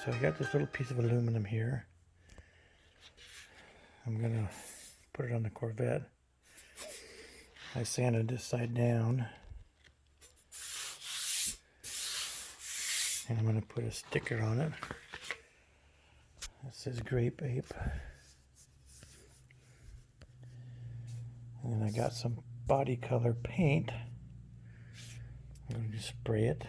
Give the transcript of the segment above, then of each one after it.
So I got this little piece of aluminum here. I'm gonna put it on the Corvette. I sanded this side down. And I'm gonna put a sticker on it. It says Grape Ape. And I got some body color paint. I'm going to spray it.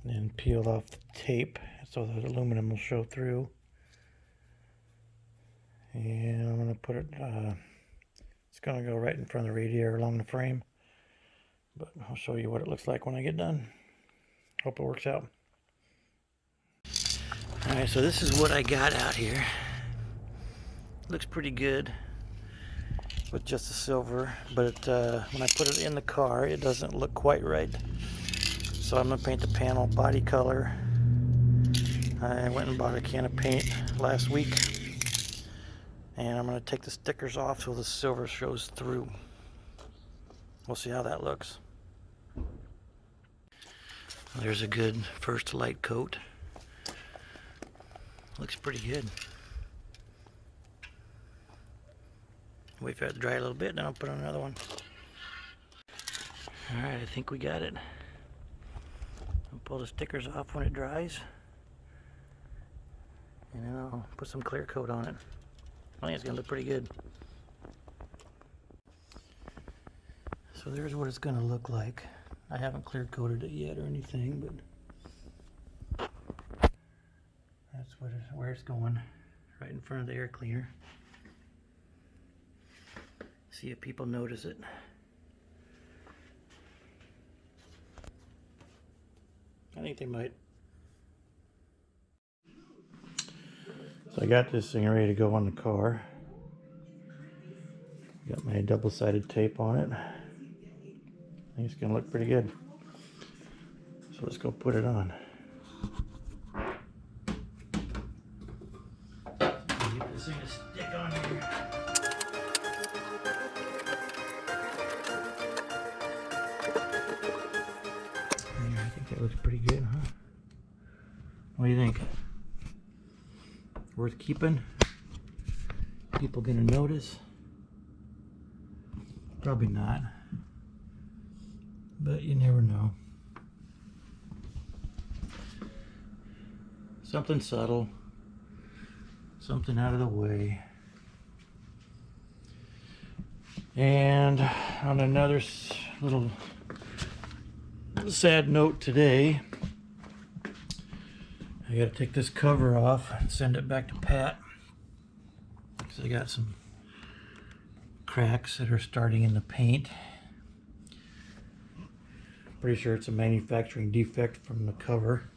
And then peel off the tape so the aluminum will show through. And I'm going to put it, it's going to go right in front of the radiator along the frame. But I'll show you what it looks like when I get done. Hope it works out. Alright, so this is what I got out here. Looks pretty good with just the silver, but when I put it in the car, it doesn't look quite right. So I'm going to paint the panel body color. I went and bought a can of paint last week, and I'm going to take the stickers off so the silver shows through. We'll see how that looks. There's a good first light coat. Looks pretty good. Wait for it to dry a little bit, then I'll put on another one. Alright, I think we got it. I'll pull the stickers off when it dries. And then I'll put some clear coat on it. I think it's going to look pretty good. So there's what it's going to look like. I haven't clear coated it yet or anything, but that's where it's going. Right in front of the air cleaner. See if people notice it. I think they might. So I got this thing ready to go on the car. Got my double-sided tape on it. I think it's gonna look pretty good. So let's go put it on. Get this thing to stick on here. I think that looks pretty good, huh? What do you think? Worth keeping? People gonna notice? Probably not. But you never know. Something subtle. Something out of the way. And on another little sad note today, I gotta take this cover off and send it back to Pat because I got some cracks that are starting in the paint. Pretty sure it's a manufacturing defect from the cover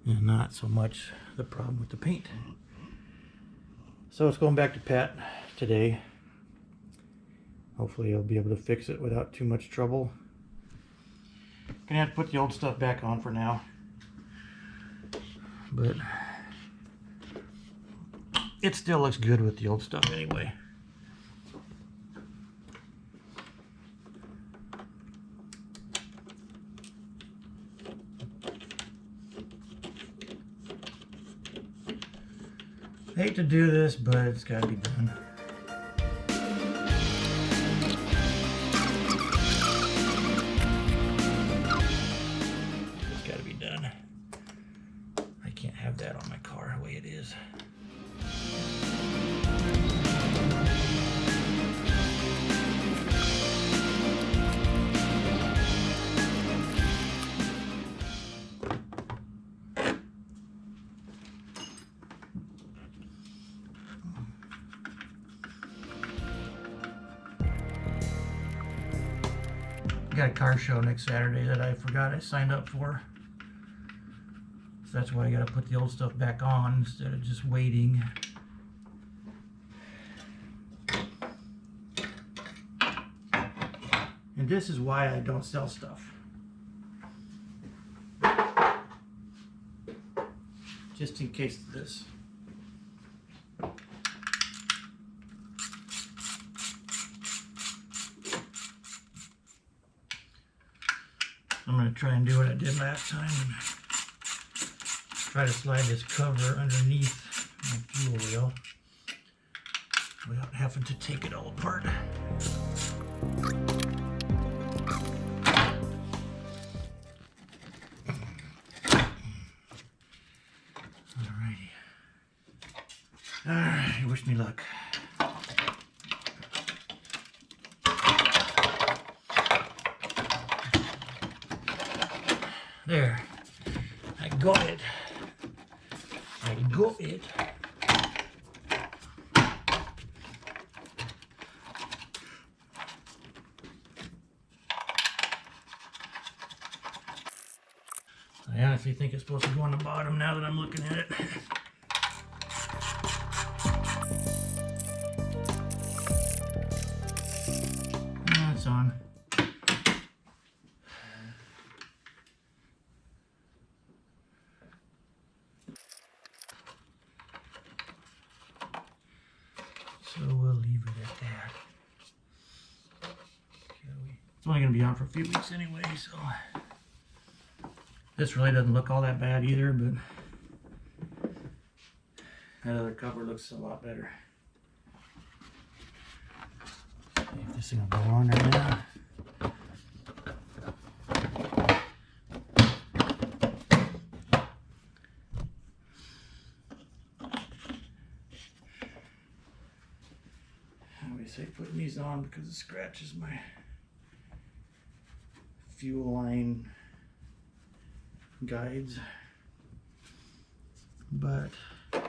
and not so much the problem with the paint. So it's going back to Pat today. Hopefully he'll be able to fix it without too much trouble. Gonna have to put the old stuff back on for now, but it still looks good with the old stuff anyway. I hate to do this, but it's gotta be done. It's gotta be done. I can't have that on my car the way it is. Got a car show next Saturday that I forgot I signed up for. So that's why I gotta put the old stuff back on instead of just waiting. And this is why I don't sell stuff. Just in case of this. I'm going to try and do what I did last time and try to slide this cover underneath my fuel rail without having to take it all apart. Alrighty. Alright, wish me luck. There. I got it. I got it. I honestly think it's supposed to go on the bottom now that I'm looking at it. Oh, it's on. So we'll leave it at that. It's only going to be on for a few weeks anyway, so this really doesn't look all that bad either, but that other cover looks a lot better. See if this thing will go on there now. I always hate putting these on because it scratches my fuel line guides, but we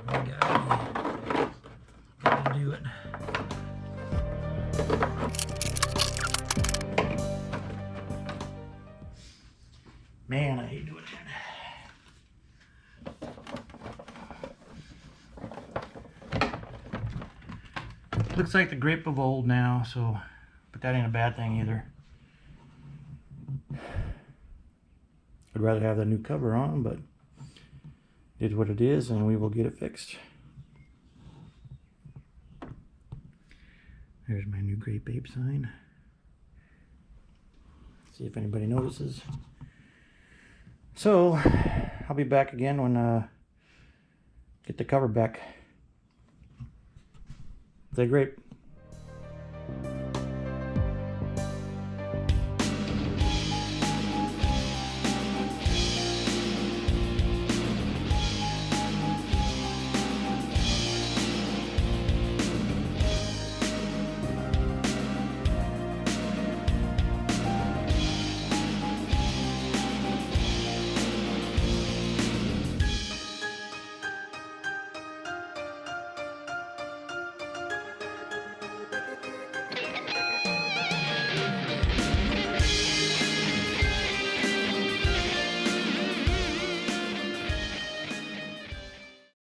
gotta do it. Man, I hate doing that. Looks like the Grape of old now, so but that ain't a bad thing either. I'd rather have the new cover on, but it is what it is, and we will get it fixed. There's my new Grape Ape sign. See if anybody notices. So, I'll be back again when get the cover back. Stay grape.